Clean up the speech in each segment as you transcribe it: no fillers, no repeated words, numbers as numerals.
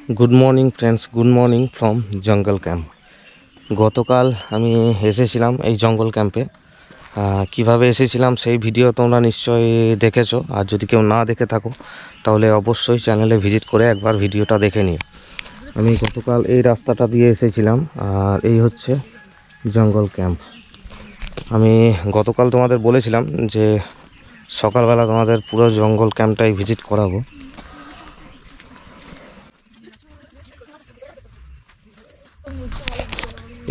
Good morning friends, good morning from jungle camp. গতকাল আমি এসেছিলাম এই জঙ্গল ক্যাম্পে। কিভাবে এসেছিলাম সেই ভিডিও তোমরা নিশ্চয়ই দেখেছো, আর যদি কেউ না দেখে থাকো তাহলে অবশ্যই চ্যানেলে ভিজিট করে একবার ভিডিওটা দেখে নিও। আমি গতকাল এই রাস্তাটা দিয়ে এসেছিলাম, আর এই হচ্ছে জঙ্গল ক্যাম্প। আমি গতকাল তোমাদের বলেছিলাম যে সকালবেলা তোমাদের পুরো জঙ্গল ক্যাম্পটাই ভিজিট করাবো।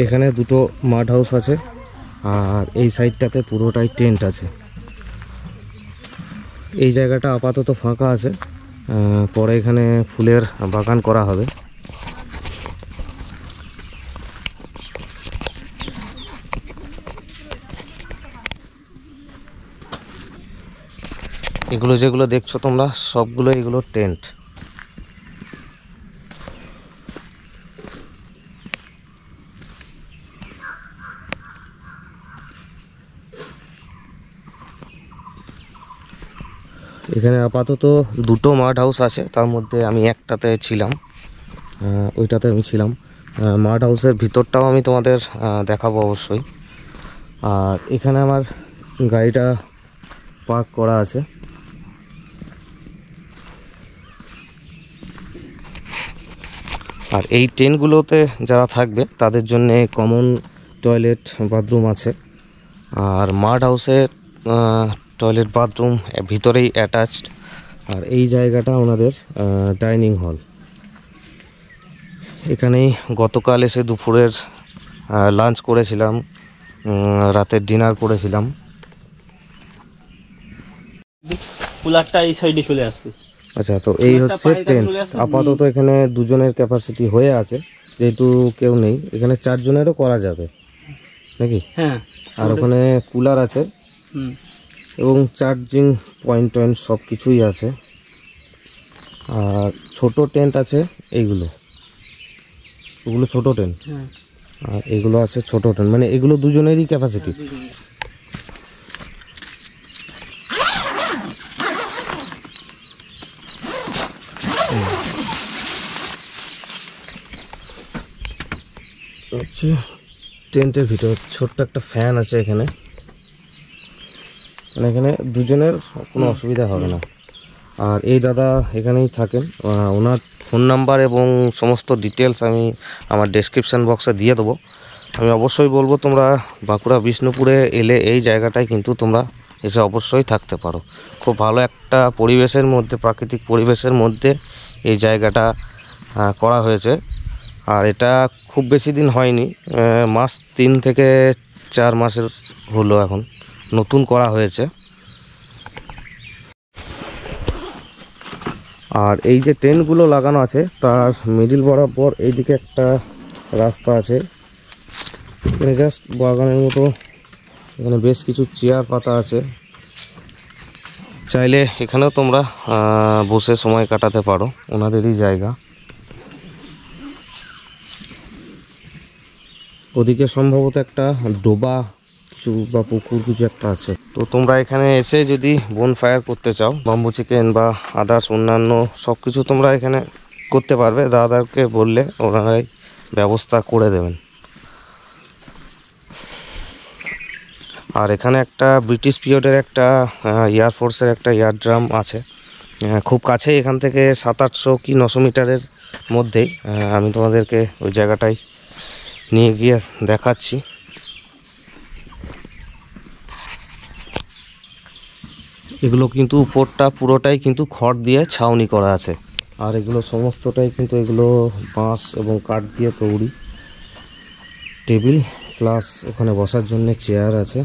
এখানে দুটো মাড হাউস আছে, আর এই সাইডটাতে পুরোটাই টেন্ট আছে। এই জায়গাটা আপাতত ফাঁকা আছে, পরে এখানে ফুলের বাগান করা হবে। এগুলো যেগুলো দেখছো তোমরা সবগুলো এগুলো টেন্ট। এখানে আপাতত দুটো মাড হাউস আছে, তার মধ্যে আমি একটাতে ছিলাম, ওইটাতে আমি ছিলাম। মাড হাউসের ভিতরটাও আমি তোমাদের দেখাবো অবশ্যই। আর এখানে আমার গাড়িটা পার্ক করা আছে। আর এই টেন্টগুলোতে যারা থাকবে তাদের জন্য কমন টয়লেট বাথরুম আছে, আর মাড হাউসের টয়লেট বাথরুম ভিতরেই অ্যাটাচড। আর এই জায়গাটা ওনাদের ডাইনিং হল। এখানেই গতকাল এসে দুপুরের লাঞ্চ করেছিলাম, রাতের ডিনার করেছিলাম। কুলারটা এই সাইডে চলে আসবে। আচ্ছা, তো এই হচ্ছে টেন্ট। আপাতত এখানে দুজনের ক্যাপাসিটি হয়ে আছে, যেহেতু কেউ নেই এখানে 4 জনেরও করা যাবে নাকি? হ্যাঁ। আর ওখানে কুলার আছে এবং চার্জিং পয়েন্ট সব কিছুই আছে। আর ছোট টেন্ট আছে, ওগুলো ছোট টেন্ট। আর এগুলো আছে ছোট টেন্ট, মানে এগুলো দুজনেরই ক্যাপাসিটি। হচ্ছে টেন্টের ভিতর ছোট্ট একটা ফ্যান আছে এখানে, মানে এখানে দুজনের কোনো অসুবিধা হবে না। আর এই দাদা এখানেই থাকেন, ওনার ফোন নাম্বার এবং সমস্ত ডিটেলস আমি আমার ডেসক্রিপশান বক্সে দিয়ে দেবো। আমি অবশ্যই বলবো তোমরা বাঁকুড়া বিষ্ণুপুরে এলে এই জায়গাটায় কিন্তু তোমরা এসে অবশ্যই থাকতে পারো। খুব ভালো একটা পরিবেশের মধ্যে, প্রাকৃতিক পরিবেশের মধ্যে এই জায়গাটা করা হয়েছে। আর এটা খুব বেশি দিন হয়নি, মাস 3 থেকে 4 মাসের হলো এখন নতুন করা হয়েছে। আর এই যে টেন্টগুলো লাগানো আছে তার মিডিল বরাবর এইদিকে একটা রাস্তা আছে, এখানে জাস্ট বাগানের মতো। এখানে বেশ কিছু চেয়ার পাতা আছে, চাইলে এখানেও তোমরা বসে সময় কাটাতে পারো, ওনাদেরই জায়গা। ওদিকে সম্ভবত একটা ডোবা কিছু বা পুকুর কিছু একটা আছে। তো তোমরা এখানে এসে যদি বন ফায়ার করতে চাও, বাম্বু চিকেন বা আদার্স অন্যান্য সব কিছু তোমরা এখানে করতে পারবে। দাদাকে বললে ওনারাই ব্যবস্থা করে দেবেন। আর এখানে একটা ব্রিটিশ পিরিয়ডের একটা এয়ারফোর্সের একটা এয়ার ড্রাম আছে, খুব কাছে এখান থেকে 700-800 কি 900 মিটারের মধ্যেই। আমি তোমাদেরকে ওই জায়গাটায় নিয়ে গিয়ে দেখাচ্ছি। এগুলো কিন্তু উপরটা পুরোটাই কিন্তু খড় দিয়ে ছাউনি করা আছে, আর এগুলো সমস্তটাই কিন্তু এগুলো বাঁশ এবং কাঠ দিয়ে তৈরি। টেবিল প্লাস ওখানে বসার জন্য চেয়ার আছে।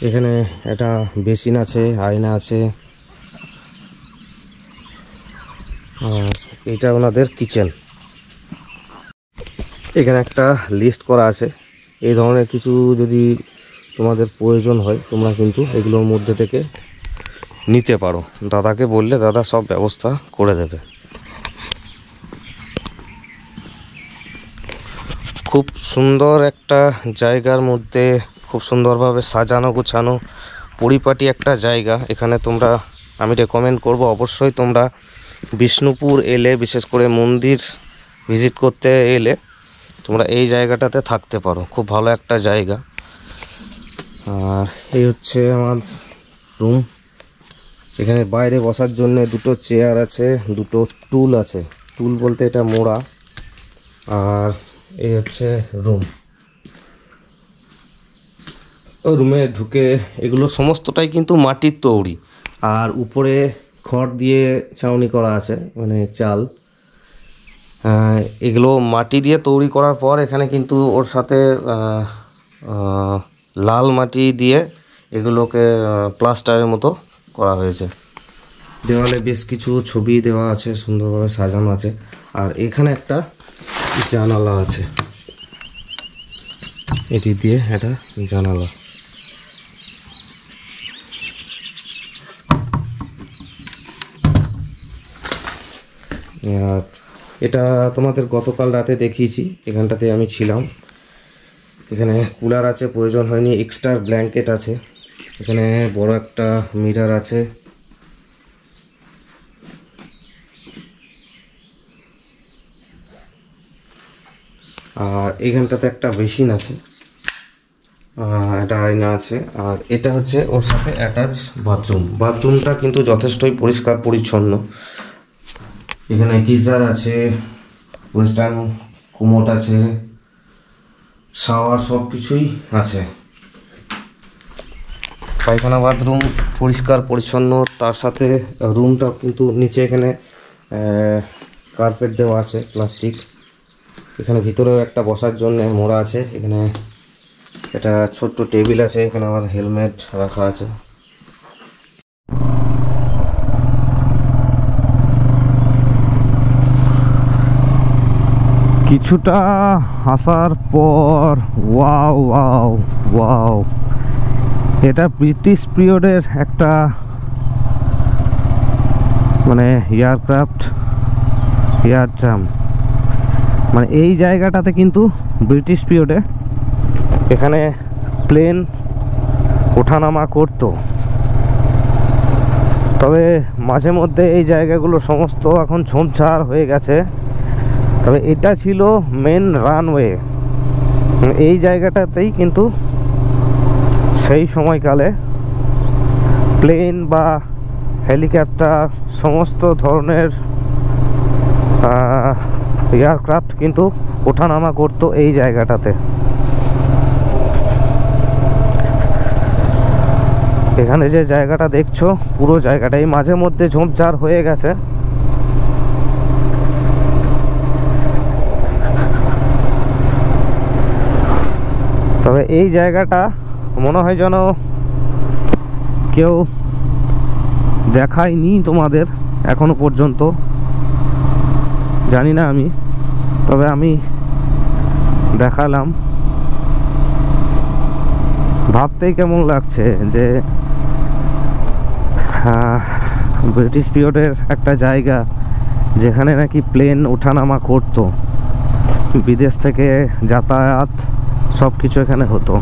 এখানে একটা বেসিন আছে, আয়না আছে। আর এটা ওনাদের কিচেন। এখানে একটা লিস্ট করা আছে, এই ধরনের কিছু যদি তোমাদের প্রয়োজন হয় তোমরা কিন্তু এগুলোর মধ্যে থেকে নিতে পারো। দাদাকে বললে দাদা সব ব্যবস্থা করে দেবে। খুব সুন্দর একটা জায়গার মধ্যে খুব সুন্দরভাবে সাজানো গোছানো পরিপাটি একটা জায়গা। এখানে তোমরা আমি রেকমেন্ড করব অবশ্যই তোমরা বিষ্ণুপুর এলে, বিশেষ করে মন্দির ভিজিট করতে এলে তোমরা এই জায়গাটাতে থাকতে পারো, খুব ভালো একটা জায়গা। আর এই হচ্ছে আমার রুম। এখানে বাইরে বসার জন্য দুটো চেয়ার আছে, দুটো টুল আছে, টুল বলতে এটা মোড়া। আর এই হচ্ছে রুম। রুমে ঢুকে এগুলো সমস্তটাই কিন্তু মাটির তৈরি, আর উপরে খড় দিয়ে ছাউনি করা আছে, মানে চাল। এগুলো মাটি দিয়ে তৈরি করার পর এখানে কিন্তু ওর সাথে লাল মাটি দিয়ে এগুলোকে প্লাস্টারের মতো করা হয়েছে। দেওয়ালে বেশ কিছু ছবি দেওয়া আছে, সুন্দরভাবে সাজানো আছে। আর এখানে একটা জানালা আছে, এটি দিয়ে এটা জানালা। আর এটা তোমাদের গতকাল রাতে দেখিয়েছি, এখানটাতে আমি ছিলাম। এখানে কুলার আছে, প্রয়োজন হয়নি। এক্সট্রা ব্ল্যাঙ্কেট আছে। এখানে বড় একটা মিরর আছে। আর এখানটাতে একটা বেসিন আছে, একটা আয়না আছে। আর এটা হচ্ছে ওর সাথে অ্যাটাচ বাথরুম। বাথরুমটা কিন্তু যথেষ্টই পরিষ্কার পরিচ্ছন্ন। এখানে গিজার আছে, ওয়েস্টার্ন কুমোট আছে, শাওয়ার, সব কিছুই আছে। পায়খানা বাথরুম পরিষ্কার পরিচ্ছন্ন। তার সাথে রুমটা কিন্তু নিচে এখানে কার্পেট দেওয়া আছে, প্লাস্টিক। এখানে ভিতরেও একটা বসার জন্য মোড়া আছে। এখানে একটা ছোট্ট টেবিল আছে, এখানে আমার হেলমেট রাখা আছে। কিছুটা আসার পর ওয়াও ওয়াও ওয়াও, এটা ব্রিটিশ পিরিয়ডের একটা মানে এয়ারক্রাফট, এয়ার ট্রাম। মানে এই জায়গাটাতে কিন্তু ব্রিটিশ পিরিয়ডে এখানে প্লেন ওঠানামা করতো। তবে মাঝে মধ্যে এই জায়গাগুলো সমস্ত এখন ঝোপঝাড় হয়ে গেছে। তবে এটা ছিল মেন রানওয়ে। এই জায়গাটাতেই কিন্তু সেই সময়কালে প্লেন বা হেলিকপ্টার সমস্ত ধরনের এয়ারক্রাফট কিন্তু ওঠানামা করতো এই জায়গাটাতে। এখানে যে জায়গাটা দেখছো, পুরো জায়গাটাই মাঝে মধ্যে ঝোপঝাড় হয়ে গেছে। তবে এই জায়গাটা মনে হয় যেন কেউ দেখায়নি তোমাদের এখনো পর্যন্ত, জানি না আমি, তবে আমি দেখালাম। ভাবতেই কেমন লাগছে যে ব্রিটিশ পিরিয়ডের একটা জায়গা যেখানে নাকি প্লেন ওঠানামা করতো, বিদেশ থেকে যাতায়াত সব কিছু এখানে হতো।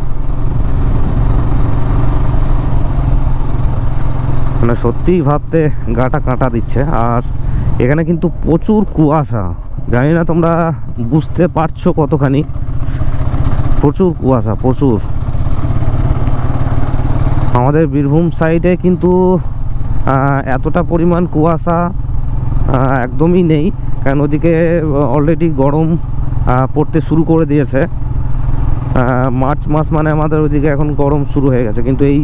মানে সত্যিই ভাবতে গাটা কাঁটা দিচ্ছে। আর এখানে কিন্তু প্রচুর কুয়াশা, জানি না তোমরা বুঝতে পারছো কতখানি। প্রচুর কুয়াশা, প্রচুর। আমাদের বীরভূম সাইডে কিন্তু এতটা পরিমাণ কুয়াশা একদমই নেই, কারণ ওদিকে অলরেডি গরম পড়তে শুরু করে দিয়েছে। মার্চ মাস মানে আমাদের ওইদিকে এখন গরম শুরু হয়ে গেছে। কিন্তু এই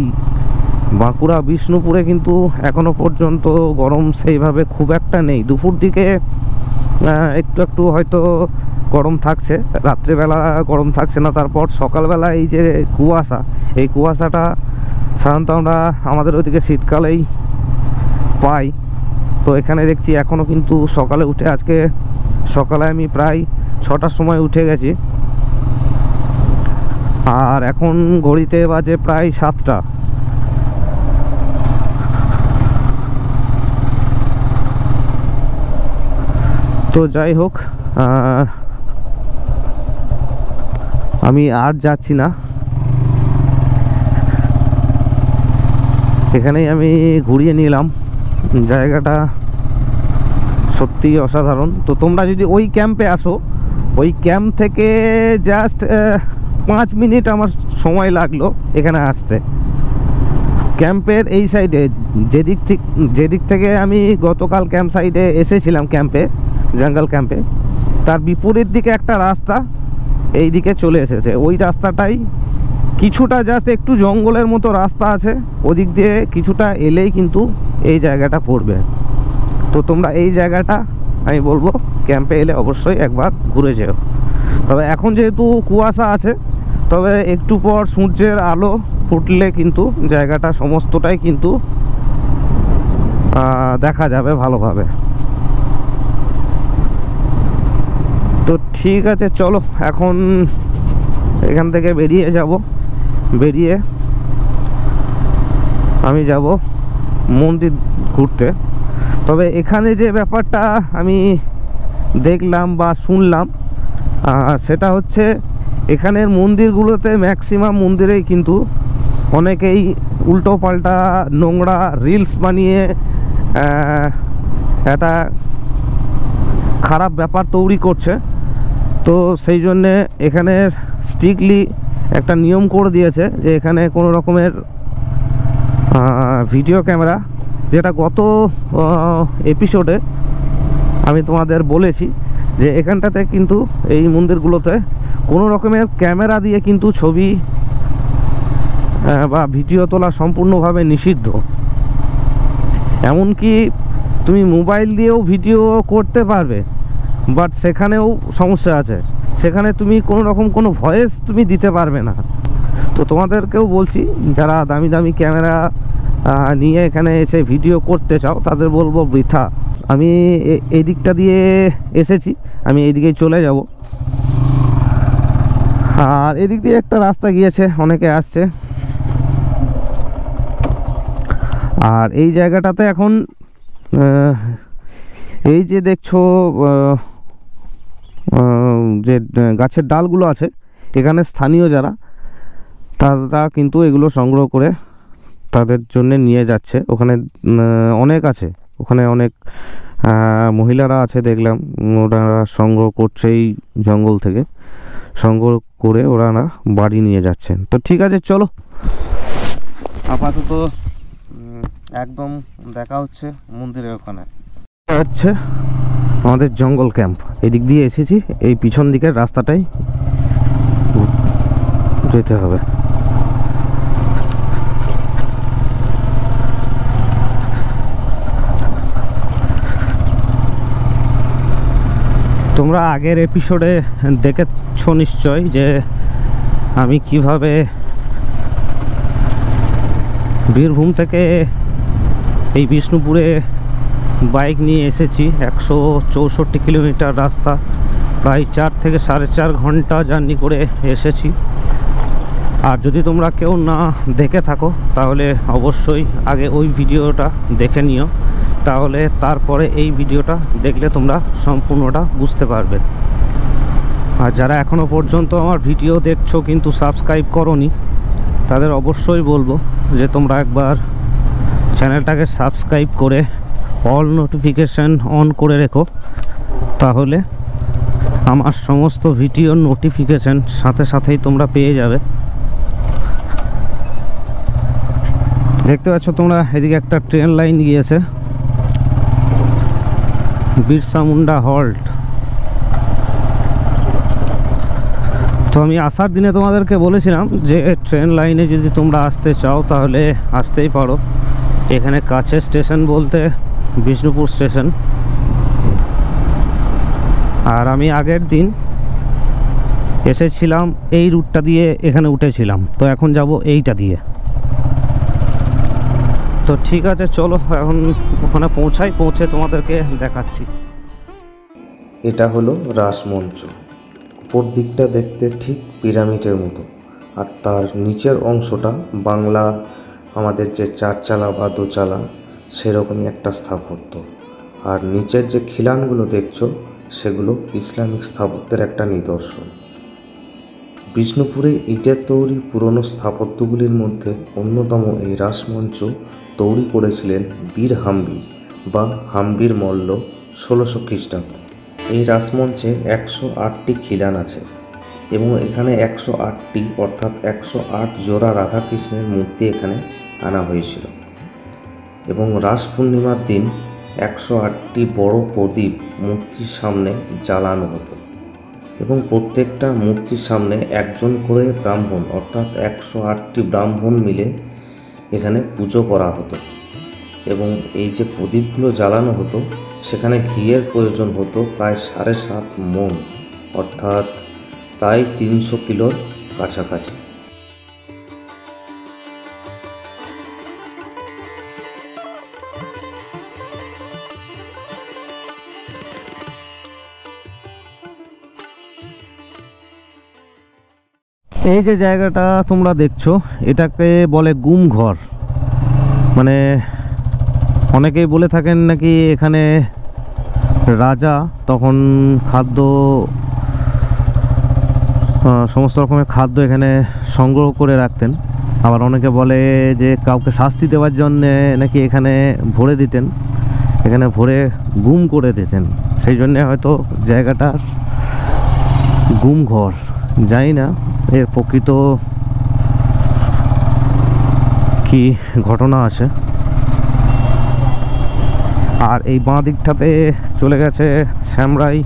বাঁকুড়া বিষ্ণুপুরে কিন্তু এখনো পর্যন্ত গরম সেইভাবে খুব একটা নেই। দুপুর দিকে একটু একটু হয়তো গরম থাকছে, রাত্রেবেলা গরম থাকছে না। তারপর সকালবেলা এই যে কুয়াশা, এই কুয়াশাটা সাধারণত আমরা আমাদের ওইদিকে শীতকালেই পাই। তো এখানে দেখছি এখনও কিন্তু সকালে উঠে, আজকে সকালে আমি প্রায় 6টার সময় উঠে গেছি, আর এখন ঘড়িতে বাজে প্রায় 7টা। তো যাই হোক, আমি আর যাচ্ছি না, এখানেই আমি ঘুরিয়ে নিলাম। জায়গাটা সত্যি অসাধারণ। তো তোমরা যদি ওই ক্যাম্পে আসো, ওই ক্যাম্প থেকে জাস্ট 5 মিনিট আমার সময় লাগলো এখানে আসতে। ক্যাম্পের এই সাইডে যেদিক থেকে আমি গতকাল ক্যাম্প সাইডে এসেছিলাম, ক্যাম্পে, জঙ্গল ক্যাম্পে, তার বিপরীত দিকে একটা রাস্তা এই দিকে চলে এসেছে। ওই রাস্তাটাই কিছুটা জাস্ট একটু জঙ্গলের মতো রাস্তা আছে, ওদিক দিয়ে কিছুটা এলেই কিন্তু এই জায়গাটা পড়বে। তো তোমরা এই জায়গাটা আমি বলবো ক্যাম্পে এলে অবশ্যই একবার ঘুরে যেও। তবে এখন যেহেতু কুয়াশা আছে, তবে একটু পর সূর্যের আলো ফুটলে কিন্তু জায়গাটা সমস্তটাই কিন্তু দেখা যাবে ভালোভাবে। তো ঠিক আছে, চলো এখন এখান থেকে বেরিয়ে যাব। বেরিয়ে আমি যাব মন্দির ঘুরতে। তবে এখানে যে ব্যাপারটা আমি দেখলাম বা শুনলাম, সেটা হচ্ছে এখানের মন্দিরগুলোতে ম্যাক্সিমাম মন্দিরেই কিন্তু অনেকেই উল্টো পাল্টা নোংরা রিলস বানিয়ে একটা খারাপ ব্যাপার তৈরি করছে। তো সেই জন্যে এখানে স্ট্রিক্টলি একটা নিয়ম করে দিয়েছে যে এখানে কোনো রকমের ভিডিও ক্যামেরা, যেটা গত এপিসোডে আমি তোমাদের বলেছি যে এখানটাতে কিন্তু এই মন্দিরগুলোতে কোনো রকমের ক্যামেরা দিয়ে কিন্তু ছবি বা ভিডিও তোলা সম্পূর্ণভাবে নিষিদ্ধ। এমনকি তুমি মোবাইল দিয়েও ভিডিও করতে পারবে, বাট সেখানেও সমস্যা আছে। সেখানে তুমি কোনো রকম কোনো ভয়েস তুমি দিতে পারবে না। তো তোমাদেরকেও বলছি, যারা দামি দামি ক্যামেরা নিয়ে এখানে এসে ভিডিও করতে চাও তাদের বলবো বৃথা। আমি এই দিকটা দিয়ে এসেছি, আমি এই দিকেই চলে যাব। আর এদিক দিয়ে একটা রাস্তা গিয়েছে, অনেকে আসছে। আর এই জায়গাটাতে এখন এই যে দেখছো যে গাছের ডালগুলো আছে, এখানে স্থানীয় যারা, তারা কিন্তু এগুলো সংগ্রহ করে তাদের জন্য নিয়ে যাচ্ছে। ওখানে অনেক আছে, ওখানে অনেক মহিলারা আছে দেখলাম, ওনারা সংগ্রহ করছে এই জঙ্গল থেকে, সংগ্রহ করে ওরা বাড়ি নিয়ে যাচ্ছেন। তো ঠিক আছে, চলো আপাতত একদম দেখা হচ্ছে মন্দিরের ওখানে। হচ্ছে আমাদের জঙ্গল ক্যাম্প, এদিক দিয়ে এসেছি, এই পিছন দিকের রাস্তাটাই যেতে হবে। তোমরা আগের এপিসোডে দেখেছো নিশ্চয় যে আমি কিভাবে বীরভূম থেকে এই বিষ্ণুপুরে বাইক নিয়ে এসেছি। 164 কিলোমিটার রাস্তা, প্রায় 4 থেকে 4.5 ঘন্টা জার্নি করে এসেছি। আর যদি তোমরা কেউ না দেখে থাকো তাহলে অবশ্যই আগে ওই ভিডিওটা দেখে নিও, তাহলে তারপরে এই ভিডিওটা দেখলে তোমরা সম্পূর্ণটা বুঝতে পারবে। আর যারা এখনও পর্যন্ত আমার ভিডিও দেখছো কিন্তু সাবস্ক্রাইব করোনি, তাদের অবশ্যই বলবো যে তোমরা একবার চ্যানেলটাকে সাবস্ক্রাইব করে অল নোটিফিকেশান অন করে রেখো, তাহলে আমার সমস্ত ভিডিওর নোটিফিকেশান সাথে সাথেই তোমরা পেয়ে যাবে। দেখতে পাচ্ছ তোমরা, এদিকে একটা ট্রেন লাইন গিয়েছে, বিরসা মুন্ডা হল্ট। তো আমি আসার দিনে তোমাদেরকে বলেছিলাম যে ট্রেন লাইনে যদি তোমরা আসতে চাও তাহলে আসতেই পারো। এখানে কাছে স্টেশন বলতে বিষ্ণুপুর স্টেশন। আর আমি আগের দিন এসেছিলাম এই রুটটা দিয়ে, এখানে উঠেছিলাম, তো এখন যাব এইটা দিয়ে। তো ঠিক আছে, চলো এখন ওখানে পৌঁছে তোমাদেরকে দেখাচ্ছি। এটা হলো রাসমঞ্চ। উপর দিকটা দেখতে ঠিক পিরামিডের মতো, আর তার নিচের অংশটা বাংলা আমাদের যে চারচালা বা দোচালা সেরকমই একটা স্থাপত্য। আর নিচের যে খিলানগুলো দেখছো সেগুলো ইসলামিক স্থাপত্যের একটা নিদর্শন। বিষ্ণুপুরে ইটের তৈরি পুরনো স্থাপত্যগুলির মধ্যে অন্যতম এই রাসমঞ্চ তৈরি করেছিলেন বীর হাম্বি বা হাম্বির মল্ল 1600 খ্রিস্টাব্দ। এই রাসমঞ্চে 108টি খিলান আছে এবং এখানে 108টি অর্থাৎ 108 জোড়া রাধাকৃষ্ণের মূর্তি এখানে আনা হয়েছিল এবং রাস পূর্ণিমার দিন 108টি বড় প্রদীপ মূর্তির সামনে জ্বালানো হতো এবং প্রত্যেকটা মূর্তির সামনে একজন করে ব্রাহ্মণ অর্থাৎ 108টি ব্রাহ্মণ মিলে এখানে পুজো করা হতো এবং এই যে প্রদীপগুলো জ্বালানো হতো সেখানে ঘিয়ের প্রয়োজন হতো প্রায় 7.5 মণ অর্থাৎ প্রায় 300 কিলোর কাছাকাছি। এই যে জায়গাটা তোমরা দেখছো এটাকে বলে গুম ঘর, মানে অনেকেই বলে থাকেন নাকি এখানে রাজা তখন খাদ্য সমস্ত রকমের খাদ্য এখানে সংগ্রহ করে রাখতেন। আবার অনেকে বলে যে কাউকে শাস্তি দেওয়ার জন্যে নাকি এখানে ভরে দিতেন, এখানে ভরে গুম করে দিতেন, সেই জন্যে হয়তো জায়গাটার গুম ঘর। জানি না এর প্রকৃত কি ঘটনা আছে। আর এই বাঁ দিকটাতে চলে গেছে শ্যামরাই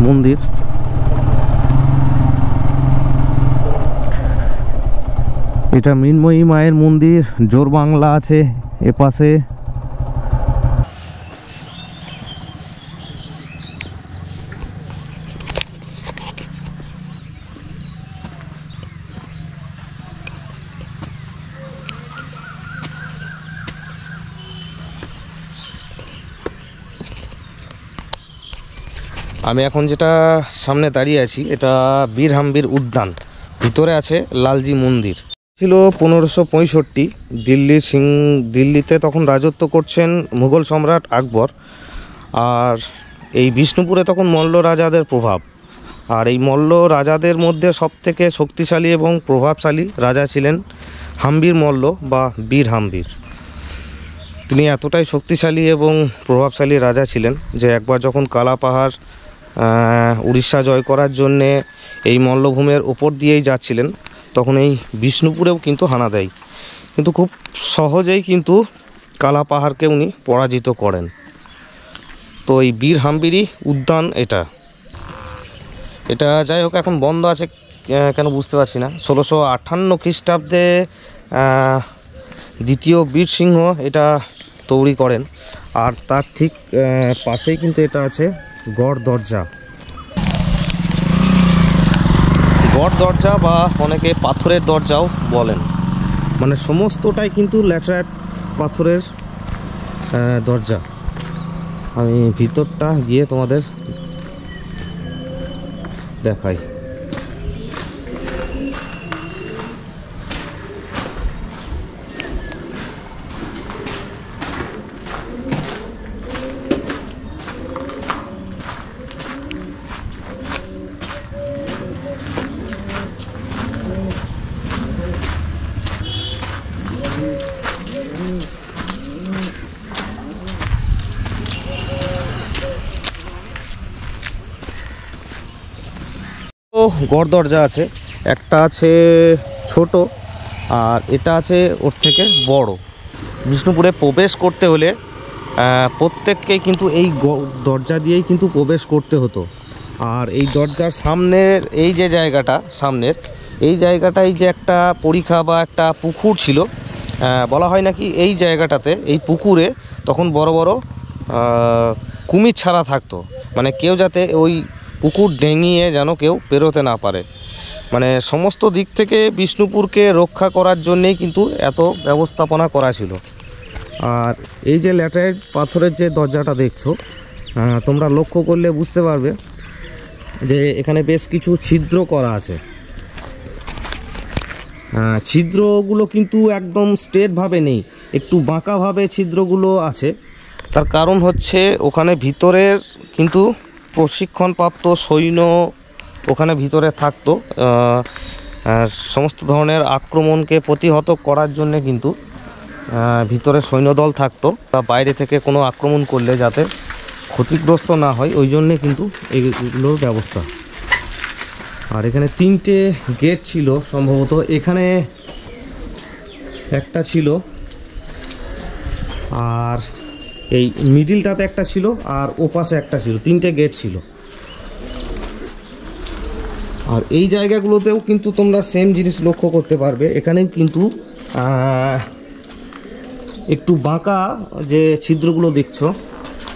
মন্দির। এটা মৃন্ময়ী মায়ের মন্দির, জোর বাংলা আছে এপাশে। আমি এখন যেটা সামনে দাঁড়িয়ে আছি এটা বীর হাম্বির উদ্যান, ভিতরে আছে লালজি মন্দির। ছিল 1565 দিল্লিতে তখন রাজত্ব করছেন মুঘল সম্রাট আকবর। আর এই বিষ্ণুপুরে তখন মল্ল রাজাদের প্রভাব। আর এই মল্ল রাজাদের মধ্যে সবথেকে শক্তিশালী এবং প্রভাবশালী রাজা ছিলেন হাম্বির মল্ল বা বীর হাম্বির। তিনি এতটাই শক্তিশালী এবং প্রভাবশালী রাজা ছিলেন যে একবার যখন কালা পাহাড় উড়িষ্যা জয় করার জন্যে এই মল্লভূমের উপর দিয়েই যাচ্ছিলেন তখন এই বিষ্ণুপুরেও কিন্তু হানা দেয়, কিন্তু খুব সহজেই কিন্তু কালা পাহাড়কে উনি পরাজিত করেন। তো এই বীর হাম্বিরই উদ্যান এটা যাই হোক এখন বন্ধ আছে কেন বুঝতে পারছি না। 1658 খ্রিস্টাব্দে দ্বিতীয় বীর সিংহ এটা তৈরি করেন। আর তার ঠিক পাশেই কিন্তু এটা আছে গড় দরজা বা অনেকে পাথরের দরজাও বলেন, মানে সমস্তটাই কিন্তু ল্যাটেরাইট পাথরের দরজা। আমি ভিতরটা গিয়ে তোমাদের দেখাই। গড় দরজা আছে, একটা আছে ছোট আর এটা আছে ওর থেকে বড়। বিষ্ণুপুরে প্রবেশ করতে হলে প্রত্যেককেই কিন্তু এই দরজা দিয়েই কিন্তু প্রবেশ করতে হতো। আর এই দরজার সামনের এই যে জায়গাটা, সামনের এই জায়গাটায় যে একটা পরিখা বা একটা পুকুর ছিল, বলা হয় নাকি এই জায়গাটাতে এই পুকুরে তখন বড় বড় কুমির ছাড়া থাকতো, মানে কেউ যাতে ওই পুকুর ডেঙিয়ে যেন কেউ পেরোতে না পারে। মানে সমস্ত দিক থেকে বিষ্ণুপুরকে রক্ষা করার জন্যেই কিন্তু এত ব্যবস্থাপনা করা ছিল। আর এই যে ল্যাটেরাইট পাথরের যে দরজাটা দেখছো, তোমরা লক্ষ্য করলে বুঝতে পারবে যে এখানে বেশ কিছু ছিদ্র করা আছে। ছিদ্রগুলো কিন্তু একদম স্ট্রেটভাবে নেই, একটু বাঁকাভাবে ছিদ্রগুলো আছে। তার কারণ হচ্ছে ওখানে ভিতরের কিন্তু প্রশিক্ষণপ্রাপ্ত সৈন্য ওখানে ভিতরে থাকতো, সমস্ত ধরনের আক্রমণকে প্রতিহত করার জন্যে কিন্তু ভিতরে সৈন্যদল থাকতো বা বাইরে থেকে কোনো আক্রমণ করলে যাতে ক্ষতিগ্রস্ত না হয়, ওই জন্যে কিন্তু এইগুলোর ব্যবস্থা। আর এখানে 3টে গেট ছিল সম্ভবত, এখানে একটা ছিল, আর এই মিডিলটাতে একটা ছিল, আর ওপাশে একটা ছিল, 3টে গেট ছিল। আর এই জায়গাগুলোতেও কিন্তু তোমরা সেম জিনিস লক্ষ্য করতে পারবে, এখানেও কিন্তু একটু বাঁকা যে ছিদ্রগুলো দেখছো,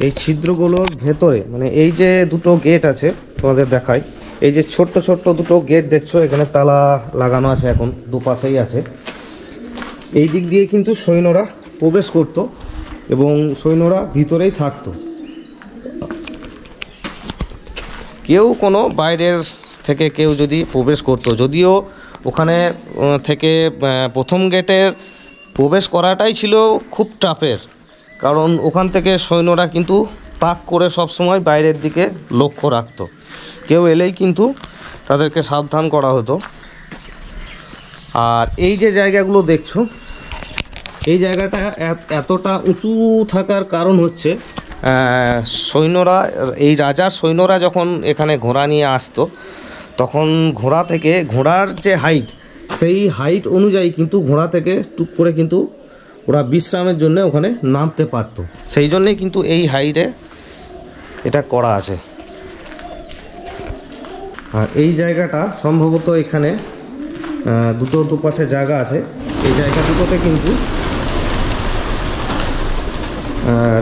এই ছিদ্রগুলোর ভেতরে মানে এই যে দুটো গেট আছে তোমাদের দেখাই, এই যে ছোট্ট ছোট্ট দুটো গেট দেখছো, এখানে তালা লাগানো আছে, এখন দুপাশেই আছে। এই দিক দিয়ে কিন্তু সৈন্যরা প্রবেশ করত এবং সৈন্যরা ভিতরেই থাকতো। কেউ কোনো বাইরের থেকে কেউ যদি প্রবেশ করতো, যদিও ওখানে থেকে প্রথম গেটের প্রবেশ করাটাই ছিল খুব টাফের, কারণ ওখান থেকে সৈন্যরা কিন্তু তাক করে সব সময় বাইরের দিকে লক্ষ্য রাখতো, কেউ এলেই কিন্তু তাদেরকে সাবধান করা হতো। আর এই যে জায়গাগুলো দেখছো, এই জায়গাটা এতটা উঁচু থাকার কারণ হচ্ছে সৈন্যরা, এই রাজার সৈন্যরা যখন এখানে ঘোড়া নিয়ে আসতো, তখন ঘোড়া থেকে ঘোড়ার যে হাইট, সেই হাইট অনুযায়ী কিন্তু ঘোড়া থেকে টুক করে কিন্তু ওরা বিশ্রামের জন্য ওখানে নামতে পারতো, সেই জন্যেই কিন্তু এই হাইটে এটা করা আছে। আর এই জায়গাটা সম্ভবত এখানে দুপাশে জায়গা আছে, এই জায়গা দুটোতে কিন্তু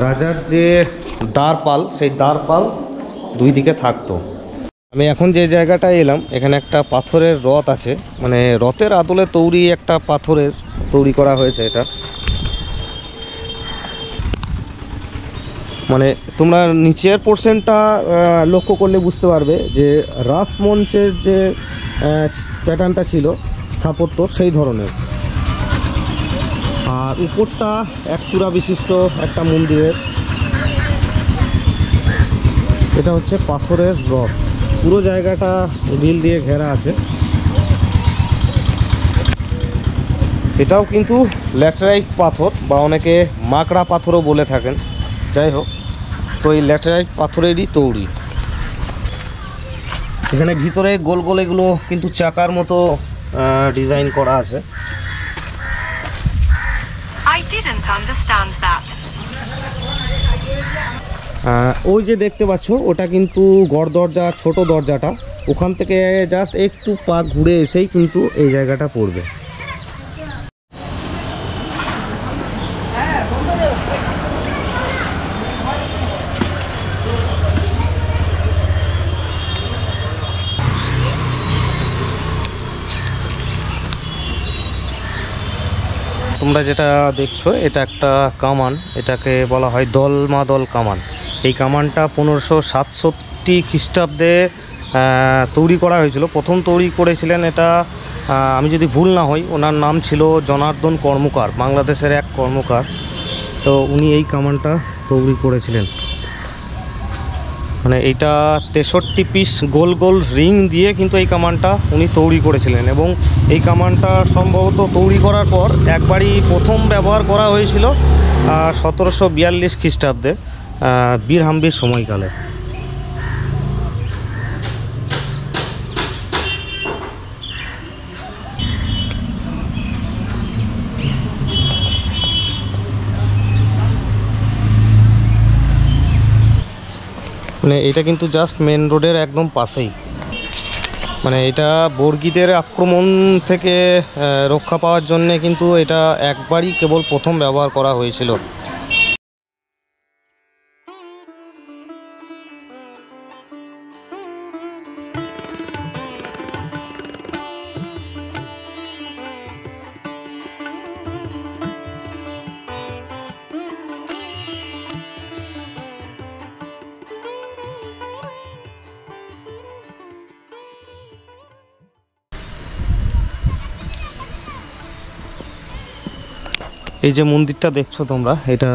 রাজার যে দ্বারপাল, সেই দ্বারপাল দুই দিকে থাকতো। আমি এখন যে জায়গাটায় এলাম, এখানে একটা পাথরের রথ আছে, মানে রথের আদলে তৈরি একটা পাথরের তৈরি করা হয়েছে এটা। মানে তোমরা নিচের পোর্শনটা লক্ষ্য করলে বুঝতে পারবে যে রাসমঞ্চের যে প্যাটার্নটা ছিল স্থাপত্য, সেই ধরনের। আর উপরটা এক চূড়া বিশিষ্ট একটা মন্দিরের, এটা হচ্ছে পাথরের রথ। পুরো জায়গাটা গ্রিল দিয়ে ঘেরা আছে। এটাও কিন্তু ল্যাটেরাইট পাথর বা অনেকে মাকড়া পাথরও বলে থাকেন, যাই হোক, তো এই ল্যাটেরাইট পাথরেরই তৈরি। এখানে ভিতরে গোল গোল এগুলো কিন্তু চাকার মতো ডিজাইন করা আছে। I didn't understand that. ওই যে দেখতে পাচ্ছ, ওটা কিন্তু গড় দরজা, ছোট দরজাটা, ওখান থেকে জাস্ট একটু পা ঘুরে এসেই কিন্তু এই জায়গাটা পড়বে। তোমরা যেটা দেখছো, এটা একটা কামান, এটাকে বলা হয় দলমাদল কামান। এই কামানটা 1567 খ্রিস্টাব্দে তৈরি করা হয়েছিল। প্রথম তৈরি করেছিলেন এটা, আমি যদি ভুল না হই, ওনার নাম ছিল জনার্দন কর্মকার, বাংলাদেশের এক কর্মকার। তো উনি এই কামানটা তৈরি করেছিলেন। মানে এইটা 63 পিস গোল গোল রিং দিয়ে কিন্তু এই কামানটা উনি তৈরি করেছিলেন, এবং এই কামানটা সম্ভবত তৈরি করার পর একবারই প্রথম ব্যবহার করা হয়েছিল 1742 খ্রিস্টাব্দে, বীর হাম্বির সময়কালে। মানে এটা কিন্তু জাস্ট মেন রোডের একদম পাশেই। মানে এটা বর্গীদের আক্রমণ থেকে রক্ষা পাওয়ার জন্যে কিন্তু এটা একবারই কেবল প্রথম ব্যবহার করা হয়েছিল। এই যে মন্দিরটা দেখছো তোমরা, এটা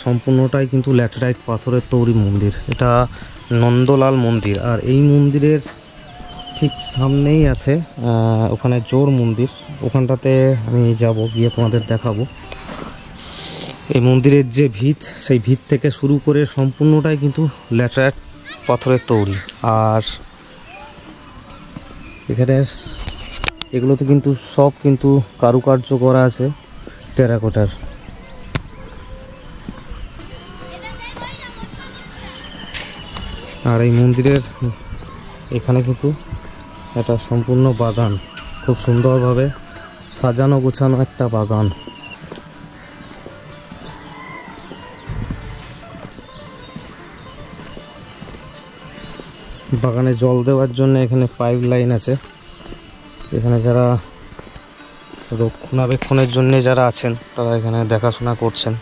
সম্পূর্ণটাই কিন্তু ল্যাটেরাইট পাথরের তৈরি মন্দির। এটা নন্দলাল মন্দির। আর এই মন্দিরের ঠিক সামনেই আছে ওখানে জোর মন্দির, ওখানটাতে আমি যাব, গিয়ে তোমাদের দেখাবো। এই মন্দিরের যে ভিত, সেই ভিত থেকে শুরু করে সম্পূর্ণটাই কিন্তু ল্যাটেরাইট পাথরের তৈরি। আর এখানে এগুলোতে কিন্তু সব কিন্তু কারুকার্য করা আছে টেরাকোটার। আর এই মন্দিরের এখানে কিন্তু একটা সম্পূর্ণ বাগান, খুব সুন্দরভাবে সাজানো গোছানো একটা বাগান। বাগানে জল দেওয়ার জন্য এখানে পাইপ লাইন আছে। এখানে যারা রক্ষণাবেক্ষণের জন্য যারা আছেন তারা এখানে দেখাশোনা করছেন।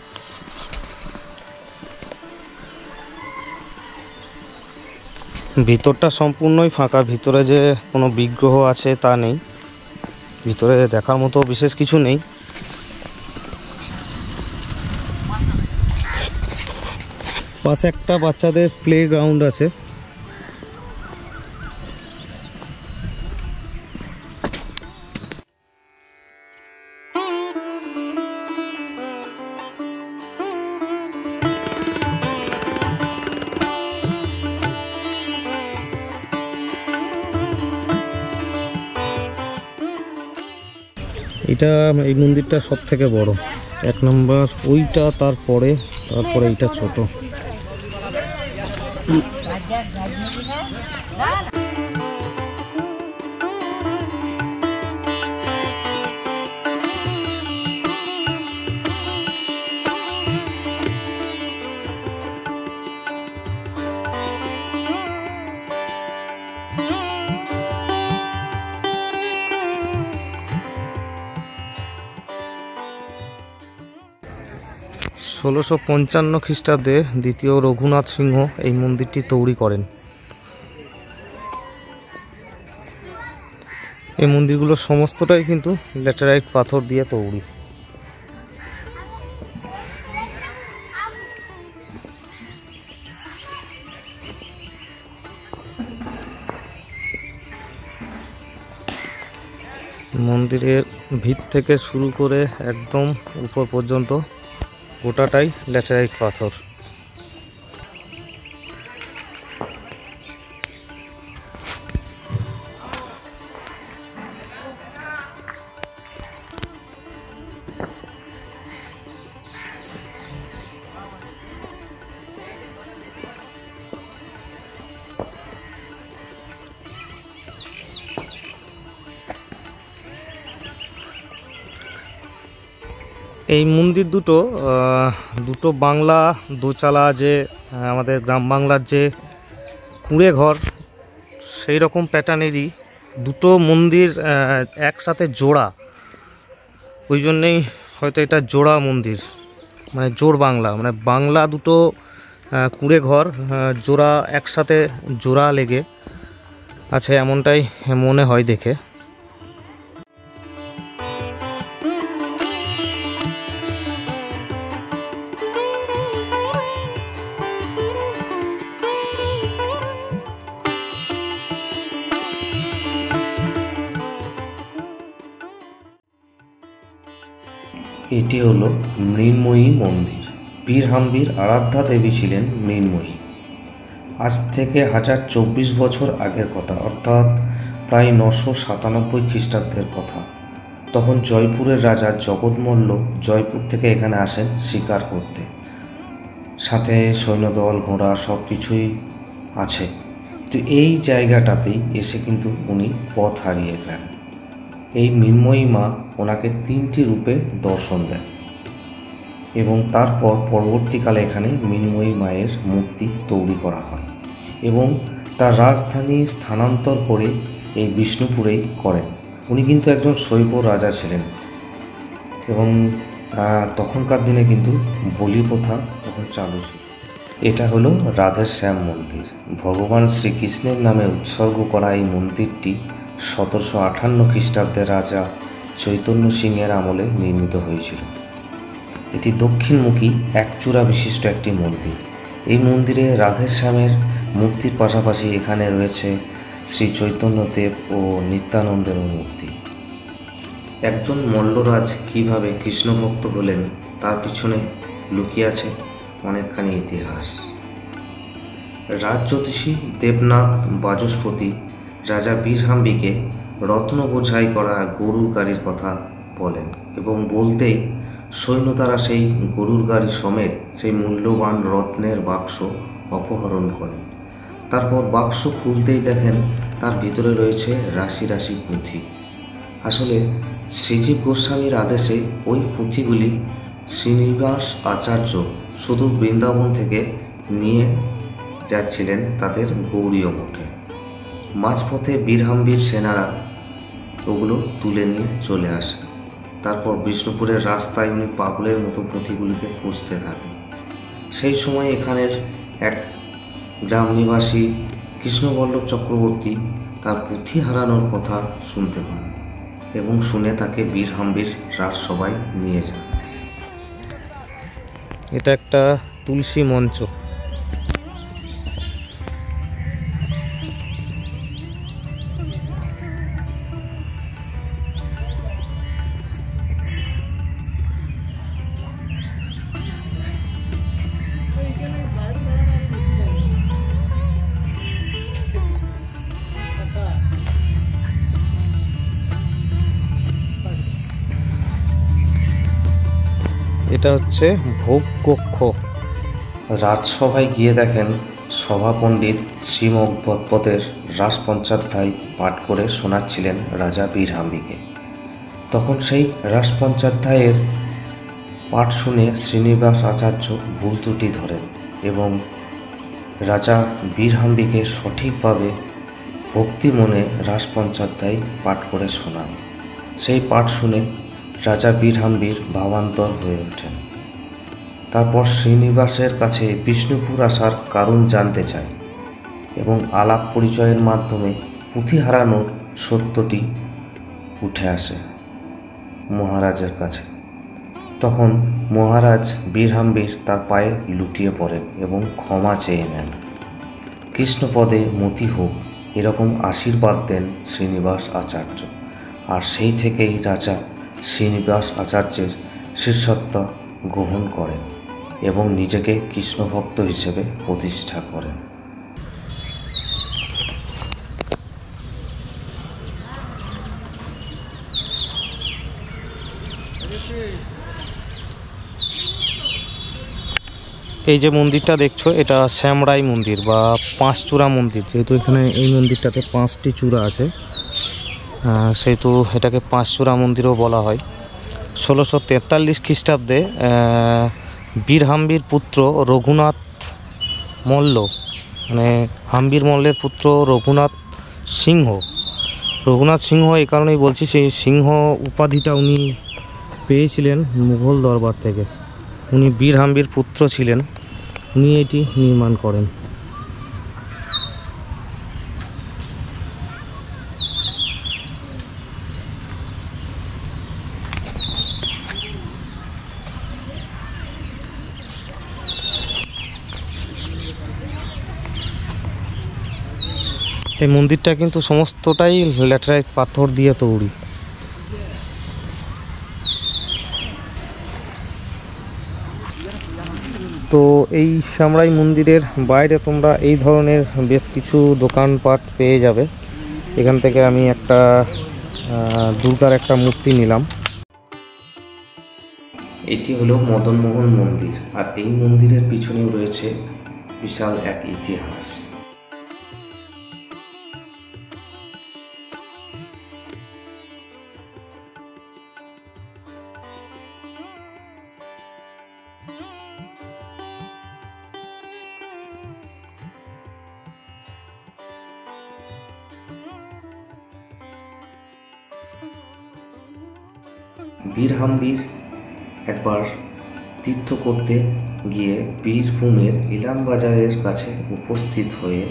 ভিতরটা সম্পূর্ণই ফাঁকা, ভিতরে যে কোনো বিগ্রহ আছে তা নেই, ভিতরে দেখার মতো বিশেষ কিছু নেই। পাশে একটা বাচ্চাদের প্লে গ্রাউন্ড আছে। এটা এই মন্দিরটা সব থেকে বড়, 1 নম্বর ওইটা, তারপরে এইটা ছোট। ষোলোশো 55 খ্রিস্টাব্দে দ্বিতীয় রঘুনাথ সিংহ এই মন্দিরটি তৈরি করেন। এই মন্দিরগুলো সমস্তটাই কিন্তু ল্যাটেরাইট পাথর দিয়ে তৈরি। মন্দিরের ভিত থেকে শুরু করে একদম উপর পর্যন্ত গোটাটাই ল্যাটেরাইট পাথর। এই মন্দির দুটো বাংলা দোচালা, যে আমাদের গ্রাম বাংলার যে কুঁড়ে ঘর, সেই রকম প্যাটার্নেরই দুটো মন্দির একসাথে জোড়া। ওই জন্যেই হয়তো এটা জোড়া মন্দির, মানে জোড় বাংলা, মানে বাংলা দুটো কুঁড়ে ঘর জোড়া একসাথে জোড়া লেগে আছে, এমনটাই মনে হয় দেখে। এটি হলো মৃন্ময়ী মন্দির। বীর হাম্বির আরাধ্যা দেবী ছিলেন মৃন্ময়ী। আজ থেকে 1024 বছর আগের কথা, অর্থাৎ প্রায় 997 খ্রিস্টাব্দের কথা। তখন জয়পুরের রাজা জগৎমল্ল জয়পুর থেকে এখানে আসেন শিকার করতে, সাথে সৈন্যদল, ঘোড়া সব কিছুই আছে। তো এই জায়গাটাতেই এসে কিন্তু উনি পথ হারিয়ে গেলেন। এই মৃন্ময়ী মা ওনাকে 3টি রূপে দর্শন দেন এবং তারপর পরবর্তীকালে এখানে মৃন্ময়ী মায়ের মূর্তি তৈরি করা হয় এবং তার রাজধানী স্থানান্তর করে এই বিষ্ণুপুরেই করেন। উনি কিন্তু একজন শৈব রাজা ছিলেন এবং তখনকার দিনে কিন্তু বলি প্রথা তখন চালু ছিল। এটা হলো রাধেশ্যাম মন্দির। ভগবান শ্রীকৃষ্ণের নামে উৎসর্গ করা এই মন্দিরটি 1758 খ্রিস্টাব্দে রাজা চৈতন্য সিংহের আমলে নির্মিত হয়েছিল। এটি দক্ষিণমুখী একচূড়া বিশিষ্ট একটি মন্দির। এই মন্দিরে রাধেশ্যামের মূর্তির পাশাপাশি এখানে রয়েছে শ্রী চৈতন্যদেব ও নিত্যানন্দেরও মূর্তি। একজন মল্লরাজ কিভাবে কৃষ্ণভক্ত হলেন তার পিছনে লুকিয়ে আছে অনেকখানি ইতিহাস। রাজজ্যোতিষী দেবনাথ বাচস্পতি রাজা বীরহাম্বিকে রত্ন বোঝাই করা গরুর গাড়ির কথা বলেন এবং বলতেই সৈন্য তারা সেই গরুর গাড়ি সমেত সেই মূল্যবান রত্নের বাক্স অপহরণ করেন। তারপর বাক্স খুলতেই দেখেন তার ভিতরে রয়েছে রাশি রাশি পুঁথি। আসলে শ্রীজীব গোস্বামীর আদেশে ওই পুঁথিগুলি শ্রীনিবাস আচার্য সুদূর বৃন্দাবন থেকে নিয়ে যাচ্ছিলেন তাদের গৌড়ীয় মঠে। মাঝপথে বীরহাম্বির সেনারা ওগুলো তুলে নিয়ে চলে আসে। তারপর বিষ্ণুপুরের রাস্তায় উনি পাগলের মতো পুঁথিগুলিকে খুঁজতে থাকেন। সেই সময় এখানের এক গ্রাম নিবাসী কৃষ্ণবল্লভ চক্রবর্তী তার পুঁথি হারানোর কথা শুনতে পান এবং শুনে তাকে বীরহাম্বির রাজসভায় নিয়ে যান। এটা একটা তুলসী মঞ্চ। এটা হচ্ছে ভোগ কক্ষ। রাজসভায় গিয়ে দেখেন সভা পণ্ডিত শ্রীমদ ভগবতের রাসপঞ্চাধ্যায় পাঠ করে শোনাচ্ছিলেন রাজা বীরহাম্বিকে। তখন সেই রাসপঞ্চাধ্যায়ের পাঠ শুনে শ্রীনিবাস আচার্য ভুল ত্রুটি ধরেন এবং রাজা বীরহাম্বিকে সঠিকভাবে ভক্তি মনে রাসপঞ্চাধ্যায় পাঠ করে শোনান। সেই পাঠ শুনে রাজা বীরহাম্বির ভাবান্তর হয়ে ওঠেন। তারপর শ্রীনিবাসের কাছে বিষ্ণুপুর আসার কারণ জানতে চায় এবং আলাপ পরিচয়ের মাধ্যমে পুঁথি হারানোর সত্যটি উঠে আসে মহারাজের কাছে। তখন মহারাজ বীরহাম্বির তার পায়ে লুটিয়ে পড়েন এবং ক্ষমা চেয়ে নেন। কৃষ্ণপদে মতি হোক এরকম আশীর্বাদ দেন শ্রীনিবাস আচার্য। আর সেই থেকেই রাজা শ্রীনিবাস আচার্যের শিষ্যত্ব গ্রহণ করেন এবং নিজেকে কৃষ্ণভক্ত হিসেবে প্রতিষ্ঠা করেন। এই যে মন্দিরটা দেখছো এটা শ্যামরাই মন্দির বা পাঁচচূড়া মন্দির। যেহেতু এখানে এই মন্দিরটাতে 5টি চূড়া আছে সেহেতু এটাকে পাঁচচূড়া মন্দিরও বলা হয়। 1643 খ্রিস্টাব্দে বীরহাম্বির পুত্র রঘুনাথ মল্ল মানে হাম্বির মল্লের পুত্র রঘুনাথ সিংহ এই কারণেই বলছি, সেই সিংহ উপাধিটা উনি পেয়েছিলেন মুঘল দরবার থেকে। উনি বীরহাম্বির পুত্র ছিলেন, উনি এটি নির্মাণ করেন। এই মন্দিরটা কিন্তু সমস্তটাই ল্যাটেরাইট পাথর দিয়ে তৈরি। তো এই শ্যামরাই মন্দিরের বাইরে তোমরা এই ধরনের বেশ কিছু দোকানপাট পেয়ে যাবে। এখান থেকে আমি একটা দুর্গার একটা মূর্তি নিলাম। এটি হলো মদনমোহন মন্দির, আর এই মন্দিরের পিছনেও রয়েছে বিশাল এক ইতিহাস। বীরহাম্বির একবার তীর্থ করতে গিয়ে বীরভূমের ইলামবাজারের কাছে উপস্থিত হয়ে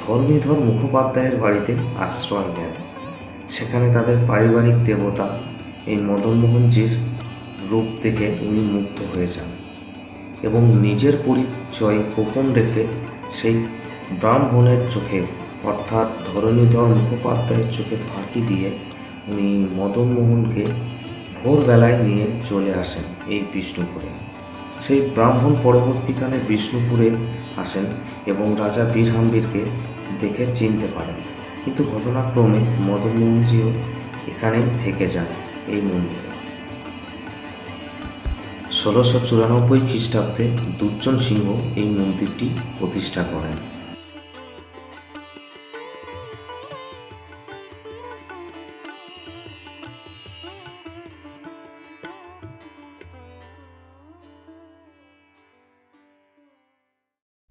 ধর্মীধর মুখোপাধ্যায়ের বাড়িতে আশ্রয় নেন। সেখানে তাদের পারিবারিক দেবতা এই মদনমোহনজির রূপ দেখে উনি মুগ্ধ হয়ে যান এবং নিজের পরিচয় গোপন রেখে সেই ব্রাহ্মণের চোখে অর্থাৎ ধরণীধর মুখোপাধ্যায়ের চোখে ফাঁকি দিয়ে উনি মদনমোহনকে ভোরবেলায় নিয়ে চলে আসেন এই বিষ্ণুপুরে। সেই ব্রাহ্মণ পরবর্তীকালে বিষ্ণুপুরে আসেন এবং রাজা বীরহাম্বীরকে দেখে চিনতে পারেন, কিন্তু ঘটনাক্রমে মদনমোহনজিও এখানেই থেকে যান এই মন্দিরে। 1694 খ্রিস্টাব্দে দুর্জন সিংহ এই মন্দিরটি প্রতিষ্ঠা করেন।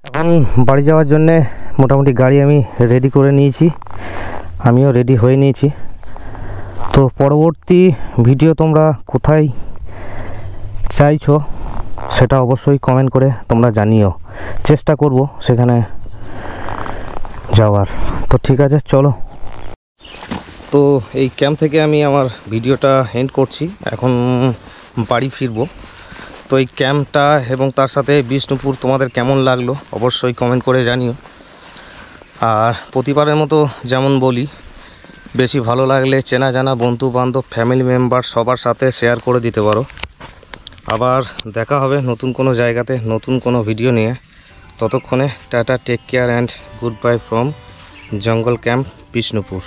এখন বাড়ি যাওয়ার জন্যে মোটামুটি গাড়ি আমি রেডি করে নিয়েছি, আমিও রেডি হয়ে নিয়েছি। তো পরবর্তী ভিডিও তোমরা কোথায় চাইছো সেটা অবশ্যই কমেন্ট করে তোমরা জানিও, চেষ্টা করব সেখানে যাওয়ার। তো ঠিক আছে, চলো। তো এই ক্যাম্প থেকে আমি আমার ভিডিওটা এন্ড করছি, এখন বাড়ি ফিরবো। তো এই ক্যাম্পটা এবং তার সাথে বিষ্ণুপুর তোমাদের কেমন লাগলো অবশ্যই কমেন্ট করে জানিও। আর প্রতিবারের মতো যেমন বলি, বেশি ভালো লাগলে চেনা জানা বন্ধু বান্ধব ফ্যামিলি মেম্বার সবার সাথে শেয়ার করে দিতে পারো। আবার দেখা হবে নতুন কোনো জায়গাতে নতুন কোনো ভিডিও নিয়ে। ততক্ষণে টাটা, take care and good bye from jungle camp Bishnupur.